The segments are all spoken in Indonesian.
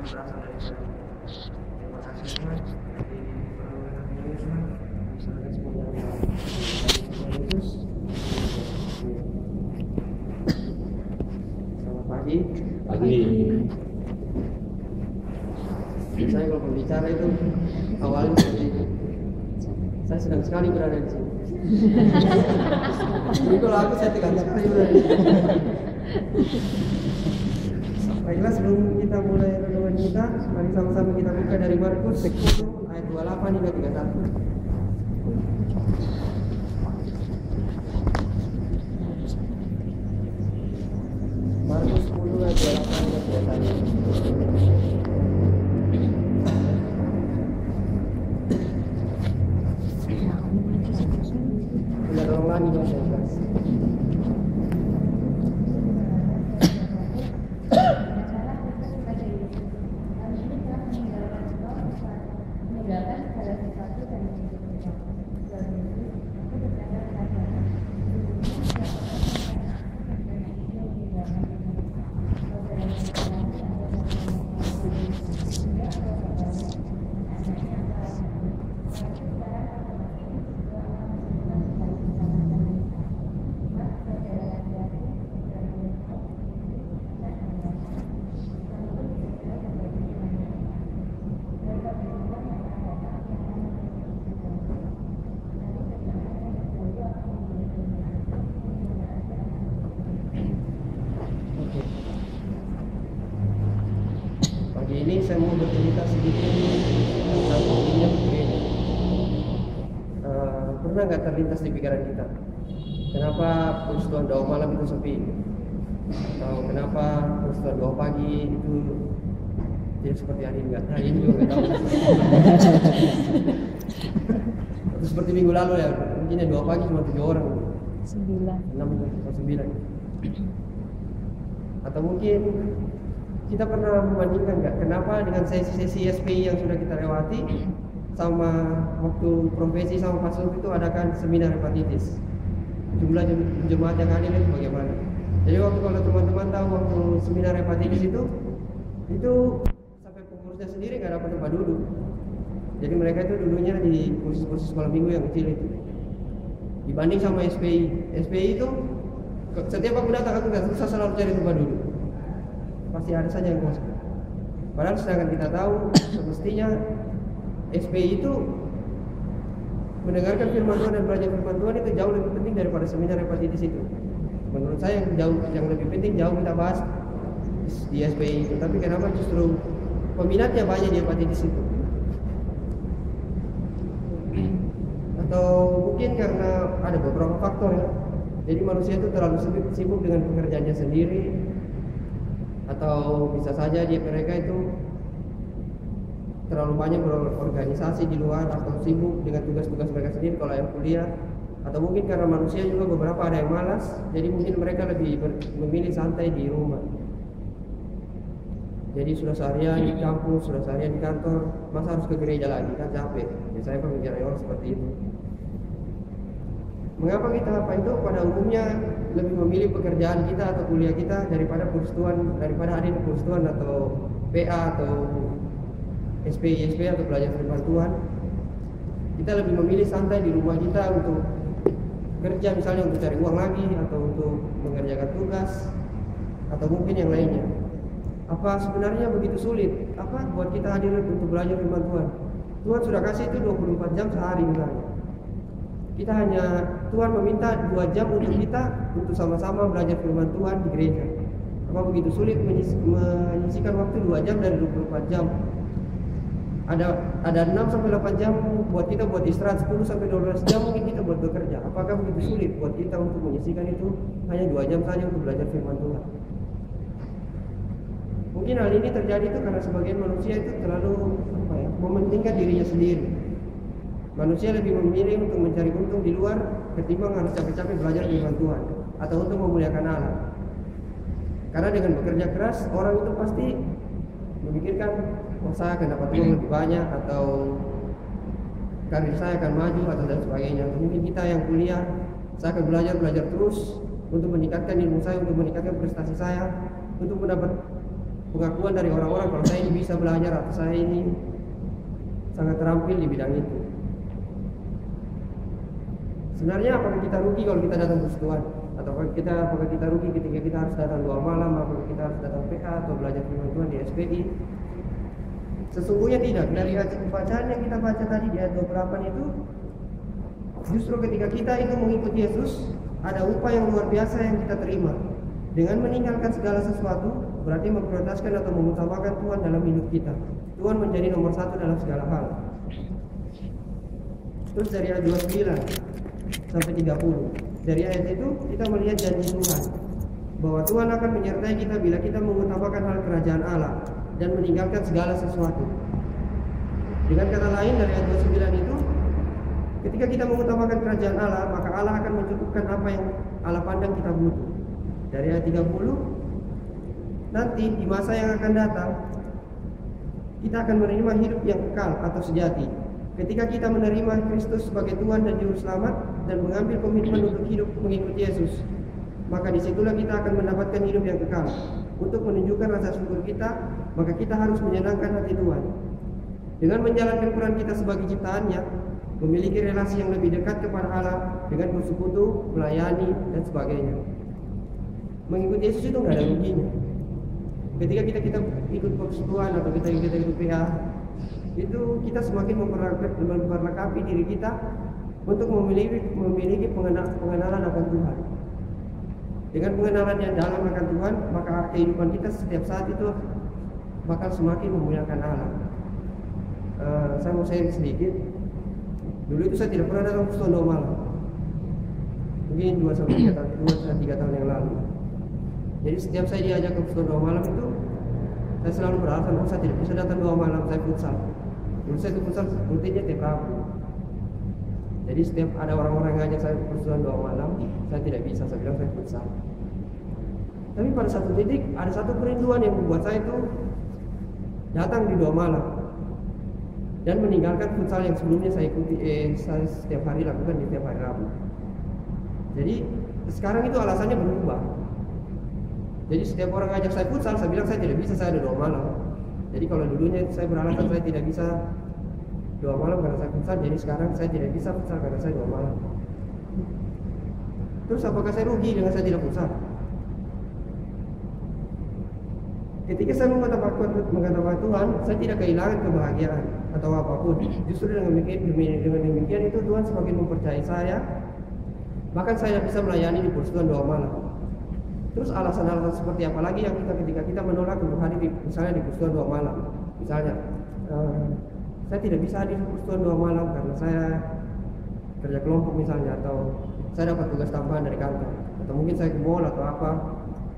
berasal dari saya. Terima kasih Tuhan. Jadi perlindungan Yesus, misalnya semuanya Yesus. Selamat pagi. Pagi. Saya kalau berbicara itu awalnya seperti saya sedang sekali berada di sini. Jadi kalau aku saya tekan sekali berada di sini. Baiklah, sebelum kita mulai renungan kita, mari sama-sama kita buka dari Markus 10 ayat 28 hingga 31. Markus 10 ayat 28 hingga 31. Tidak tolong lagi dong saya kelas. Pagi ini saya mau bercerita sedikit tentang pentingnya gereja. Pernah nggak terlintas di pikiran kita, kenapa persekutuan doa malam itu sepi? Atau kenapa persekutuan doa pagi itu tidak seperti hari ini? Hari ini juga nggak tahu. Atau seperti minggu lalu ya, mungkin yang doa pagi cuma 7 orang, 6 atau 9. Atau mungkin kita pernah membandingkan nggak, kenapa dengan sesi-sesi SPI yang sudah kita lewati sama waktu profesi sama Pak Sulf itu adakan seminar hepatitis, jumlah jemaat yang hadir itu bagaimana? Jadi waktu kalau teman-teman tahu waktu seminar hepatitis itu sampai pengurusnya sendiri nggak dapat tempat duduk. Jadi mereka itu duduknya di kursi-kursi sekolah minggu yang kecil itu. Dibanding sama SPI itu setiap aku datang aku nggak susah selalu cari tempat duduk. Pasti ada saja yang kosong. Padahal sedangkan kita tahu semestinya SPI itu mendengarkan firman Tuhan dan belajar firman Tuhan itu jauh lebih penting daripada seminar hepatitis itu. Menurut saya yang lebih penting jauh kita bahas di SPI itu. Tapi kenapa justru peminatnya banyak di hepatitis itu? Atau mungkin karena ada beberapa faktor ya. Jadi manusia itu terlalu sibuk dengan pekerjaannya sendiri. Atau bisa saja mereka itu terlalu banyak berorganisasi di luar atau sibuk dengan tugas-tugas mereka sendiri kalau yang kuliah. Atau mungkin karena manusia juga beberapa ada yang malas, jadi mungkin mereka lebih memilih santai di rumah. Jadi sudah seharian di kampus, sudah seharian di kantor, masa harus ke gereja lagi, kan capek. Jadi saya pemikiran orang seperti itu. Mengapa kita pada umumnya lebih memilih pekerjaan kita atau kuliah kita daripada hadir di persekutuan atau PA atau SPI atau belajar firman Tuhan? Kita lebih memilih santai di rumah kita untuk kerja, misalnya untuk cari uang lagi atau untuk mengerjakan tugas atau mungkin yang lainnya. Apa sebenarnya begitu sulit buat kita hadir untuk belajar firman Tuhan? Tuhan sudah kasih itu 24 jam sehari misalnya. Tuhan meminta 2 jam untuk kita untuk sama-sama belajar firman Tuhan di gereja. Apa begitu sulit menyisihkan waktu 2 jam dari 24 jam? Ada 6 sampai 8 jam buat kita buat istirahat, 10 sampai 12 jam mungkin kita buat bekerja. Apakah begitu sulit buat kita untuk menyisihkan itu hanya 2 jam saja untuk belajar firman Tuhan? Mungkin hal ini terjadi itu karena sebagian manusia itu terlalu mementingkan dirinya sendiri. Manusia lebih memilih untuk mencari untung di luar ketimbang harus capek-capek belajar firman Tuhan atau untuk memuliakan Allah. Karena dengan bekerja keras orang itu pasti memikirkan, saya akan dapat uang lebih banyak atau karir saya akan maju atau dan sebagainya. Mungkin kita yang kuliah, saya akan belajar terus untuk meningkatkan ilmu saya, untuk meningkatkan prestasi saya, untuk mendapat pengakuan dari orang-orang kalau saya ini bisa belajar atau saya ini sangat terampil di bidang itu. Sebenarnya apakah kita rugi kalau kita datang persekutuan? Atau apakah kita rugi ketika kita harus datang 2 malam? Apakah kita harus datang PA atau belajar firman Tuhan di SPI? Sesungguhnya tidak. Dari bacaan yang kita baca tadi di ayat 28 itu, justru ketika kita itu mengikuti Yesus, ada upah yang luar biasa yang kita terima. Dengan meninggalkan segala sesuatu, berarti memprioritaskan atau mengutamakan Tuhan dalam hidup kita. Tuhan menjadi nomor 1 dalam segala hal. Terus dari ayat 29 sampai 30, dari ayat itu kita melihat janji Tuhan bahwa Tuhan akan menyertai kita bila kita mengutamakan hal kerajaan Allah dan meninggalkan segala sesuatu. Dengan kata lain, dari ayat 29 itu, ketika kita mengutamakan kerajaan Allah, maka Allah akan mencukupkan apa yang Allah pandang kita butuh. Dari ayat 30, nanti di masa yang akan datang kita akan menerima hidup yang kekal atau sejati. Ketika kita menerima Kristus sebagai Tuhan dan Juru Selamat dan mengambil komitmen untuk hidup mengikuti Yesus, maka disitulah kita akan mendapatkan hidup yang kekal. Untuk menunjukkan rasa syukur kita, maka kita harus menyenangkan hati Tuhan. Dengan menjalankan peran kita sebagai ciptaannya, memiliki relasi yang lebih dekat kepada Allah dengan bersekutu, melayani, dan sebagainya. Mengikuti Yesus itu nggak ada ruginya. Ketika kita ikut persekutuan atau kita ikut PA, itu kita semakin memperlengkapi diri kita untuk memiliki pengenalan akan Tuhan. Dengan pengenalan yang dalam akan Tuhan, maka kehidupan kita setiap saat itu bakal semakin memuliakan Allah. Saya mau sharing sedikit. Dulu itu saya tidak pernah datang persekutuan 2 malam. Mungkin 2-3 tahun yang lalu. Jadi setiap saya diajak ke persekutuan 2 malam itu, saya selalu beralasan, saya tidak bisa datang 2 malam, saya futsal. Dulu saya ke futsal rutinnya tiap Rabu. Jadi setiap ada orang-orang yang ngajak saya ke persekutuan 2 malam, saya tidak bisa, saya bilang saya futsal. Tapi pada satu titik ada satu kerinduan yang membuat saya itu datang di 2 malam dan meninggalkan futsal yang sebelumnya saya ikuti, saya setiap hari lakukan di tiap hari Rabu. Jadi sekarang itu alasannya berubah. Jadi setiap orang ngajak saya futsal, saya bilang saya tidak bisa, saya ada 2 malam. Jadi kalau dulunya saya beralasan saya tidak bisa 2 malam karena saya futsal, jadi sekarang saya tidak bisa futsal karena saya 2 malam. Terus apakah saya rugi dengan saya tidak futsal? Ketika saya mengatakan Tuhan, saya tidak kehilangan kebahagiaan atau apapun. Justru dengan demikian itu Tuhan semakin mempercayai saya. Bahkan saya bisa melayani di persekutuan 2 malam. Terus alasan-alasan seperti apa lagi yang ketika kita menolak untuk hadir misalnya di persekutuan 2 malam. Misalnya, saya tidak bisa hadir di persekutuan 2 malam karena saya kerja kelompok misalnya, atau saya dapat tugas tambahan dari kantor, atau mungkin saya ke mall atau apa.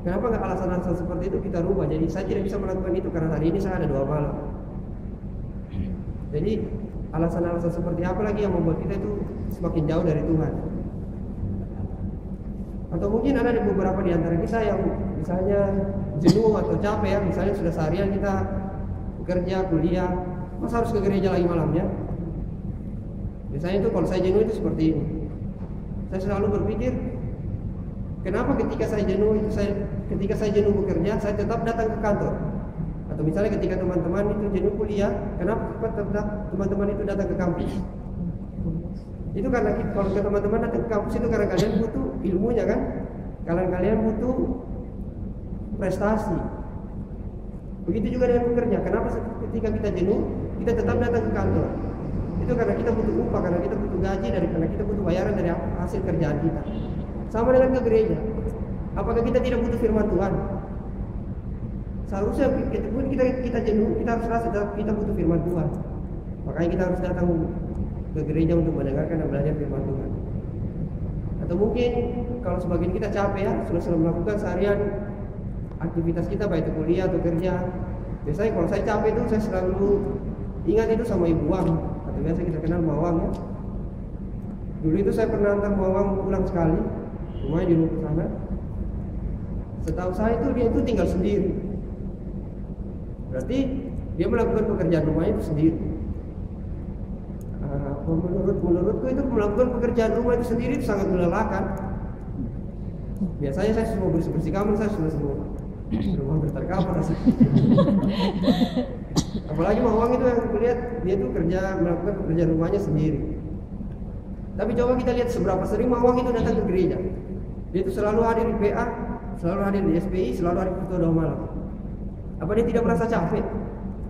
Kenapa nggak alasan-alasan seperti itu kita rubah? Jadi saya tidak bisa melakukan itu karena hari ini saya ada 2 malam. Jadi alasan-alasan seperti apa lagi yang membuat kita itu semakin jauh dari Tuhan? Atau mungkin ada beberapa di antara kita yang misalnya jenuh atau capek ya, misalnya sudah seharian kita bekerja, kuliah, masa harus ke gereja lagi malamnya? Biasanya itu kalau saya jenuh itu seperti ini. Saya selalu berpikir, kenapa ketika saya jenuh bekerja, saya tetap datang ke kantor? Atau misalnya ketika teman-teman itu jenuh kuliah, kenapa tetap teman-teman itu datang ke kampus? Itu karena kalau teman-teman datang ke kampus itu karena kalian butuh ilmunya kan? Karena kalian butuh prestasi. Begitu juga dengan bekerja. Kenapa ketika kita jenuh, kita tetap datang ke kantor? Itu karena kita butuh upah, karena kita butuh gaji, karena kita butuh bayaran dari hasil kerjaan kita. Sama dengan ke gereja. Apakah kita tidak butuh firman Tuhan? Seharusnya kita jenuh, kita harus rasa kita butuh firman Tuhan. Makanya kita harus datang ke gereja untuk mendengarkan dan belajar firman Tuhan. Atau mungkin kalau sebagian kita capek ya, sudah melakukan seharian aktivitas kita baik itu kuliah atau kerja. Biasanya kalau saya capek itu saya selalu ingat itu sama Ibu Wang, atau biasa kita kenal Mawang ya. Dulu itu saya pernah antar Mawang pulang sekali, rumahnya di Lumpur sana. Setahu saya itu dia itu tinggal sendiri. Berarti dia melakukan pekerjaan rumahnya itu sendiri. Menurutku itu melakukan pekerjaan rumah itu sendiri itu sangat melelahkan. Biasanya saya semua bersih-bersih kamar, saya sudah semua rumah berterkapar. Apalagi Mawang itu yang kulihat dia tuh melakukan pekerjaan rumahnya sendiri. Tapi coba kita lihat seberapa sering Mawang itu datang ke gereja. Dia itu selalu hadir di PA, selalu hadir di SPI, selalu hadir di doa malam. Apa dia tidak merasa capek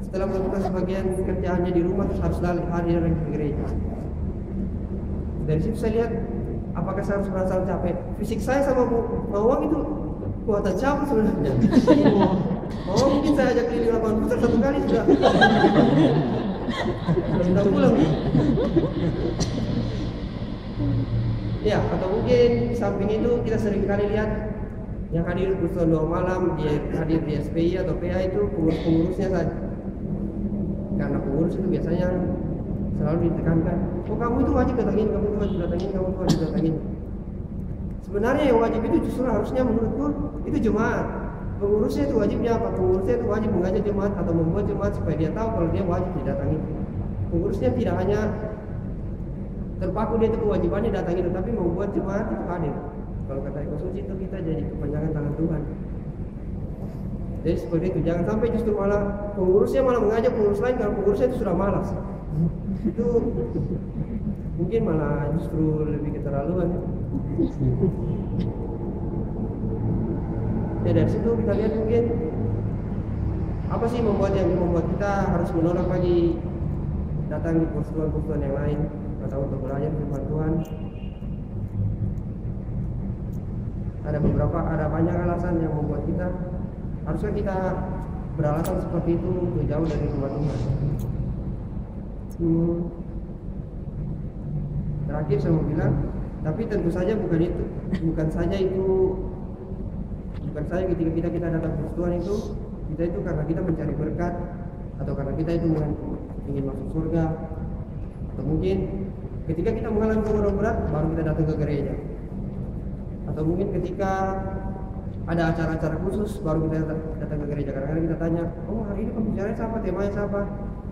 setelah melakukan sebagian kerjaannya di rumah terus harus hadir lagi ke gereja? Dari situ saya lihat apakah saya harus merasa capek? Fisik saya sama Mawang itu kuatan siapa sebenarnya? Mawang mungkin saya ajak keliling lapangan futsal satu kali sudah pulang. Ya, atau mungkin di samping itu kita sering kali lihat yang hadir kursuan doa malam, dia hadir di SPI atau PA itu pengurus-pengurusnya saja. Karena pengurus itu biasanya selalu ditekankan, oh kamu itu wajib datangin, kamu itu wajib datangin, kamu itu wajib datangin. Sebenarnya yang wajib itu justru harusnya menurutku itu jemaat. Pengurusnya itu wajibnya apa? Pengurusnya itu wajib mengajak jemaat atau membuat jemaat supaya dia tahu kalau dia wajib didatangi. Pengurusnya tidak hanya terpaku dia itu kewajibannya datangi, tetapi membuat jemaat itu hadir. Kalau kata Eko Suci itu kita jadi kepanjangan tangan Tuhan. Jadi seperti itu, jangan sampai justru malah pengurusnya malah mengajak pengurus lain kalau pengurusnya itu sudah malas. Itu mungkin malah justru lebih keterlaluan. Ya dari situ kita lihat mungkin apa sih yang membuat kita harus menolak lagi datang di persekutuan-persekutuan yang lain atau untuk belajar firman Tuhan. Ada banyak alasan yang membuat kita harusnya kita beralasan seperti itu untuk jauh dari rumah Tuhan. Terakhir saya mau bilang, tapi tentu saja bukan saja ketika kita datang ke Tuhan itu karena kita mencari berkat atau karena kita itu ingin masuk surga, atau mungkin ketika kita mengalami orang berat baru kita datang ke gereja, atau mungkin ketika ada acara-acara khusus baru kita datang ke gereja. Kadang-kadang kita tanya, oh hari ini pembicaranya siapa, temanya siapa,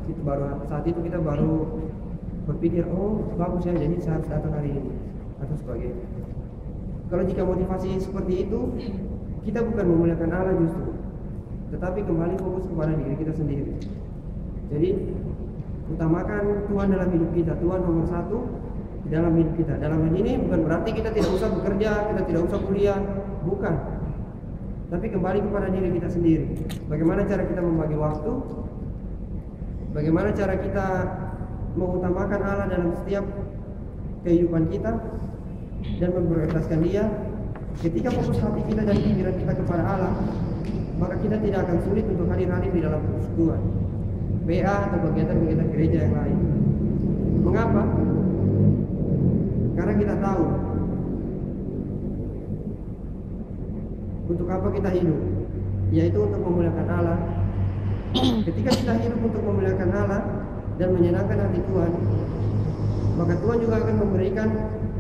itu baru saat itu kita baru berpikir, oh bagus ya, jadi saya harus datang hari ini atau sebagainya. Kalau jika motivasi seperti itu, kita bukan memuliakan Allah justru, tetapi kembali fokus kepada diri kita sendiri. Jadi utamakan Tuhan dalam hidup kita, Tuhan nomor satu di dalam hidup kita. Dalam hal ini bukan berarti kita tidak usah bekerja, kita tidak usah kuliah, bukan. Tapi kembali kepada diri kita sendiri. Bagaimana cara kita membagi waktu? Bagaimana cara kita mengutamakan Allah dalam setiap kehidupan kita dan memprioritaskan Dia? Ketika fokus hati kita dan pikiran kita kepada Allah, maka kita tidak akan sulit untuk hadir-hadir di dalam persekutuan, PA atau kegiatan-kegiatan gereja yang lain. Mengapa? Karena kita tahu untuk apa kita hidup, yaitu untuk memuliakan Allah. Ketika kita hidup untuk memuliakan Allah dan menyenangkan hati Tuhan, maka Tuhan juga akan memberikan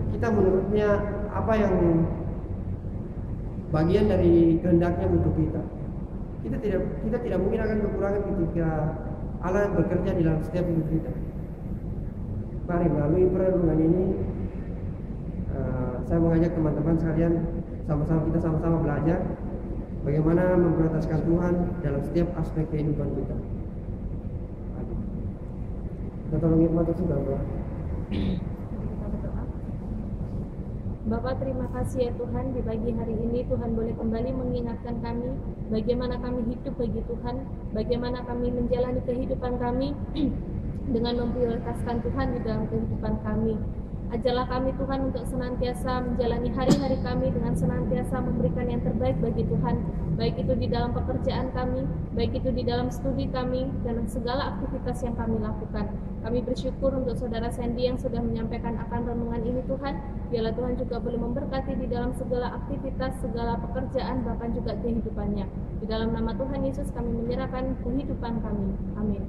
kita menurutnya apa yang bagian dari kehendaknya untuk kita. Kita tidak mungkin akan kekurangan ketika Allah bekerja di dalam setiap hidup kita. Mari melalui perenungan ini saya mengajak teman-teman sekalian kita sama-sama belajar bagaimana memprioritaskan Tuhan dalam setiap aspek kehidupan kita. Kita tolong hikmat itu berdoa. Bapak, terima kasih ya Tuhan, di pagi hari ini Tuhan boleh kembali mengingatkan kami bagaimana kami hidup bagi Tuhan, bagaimana kami menjalani kehidupan kami dengan memprioritaskan Tuhan di dalam kehidupan kami. Ajarlah kami Tuhan untuk senantiasa menjalani hari-hari kami dengan senantiasa memberikan yang terbaik bagi Tuhan, baik itu di dalam pekerjaan kami, baik itu di dalam studi kami, dan segala aktivitas yang kami lakukan. Kami bersyukur untuk Saudara Sandy yang sudah menyampaikan akan renungan ini Tuhan. Biarlah Tuhan juga boleh memberkati di dalam segala aktivitas, segala pekerjaan, bahkan juga kehidupannya. Di dalam nama Tuhan Yesus kami menyerahkan kehidupan kami. Amin.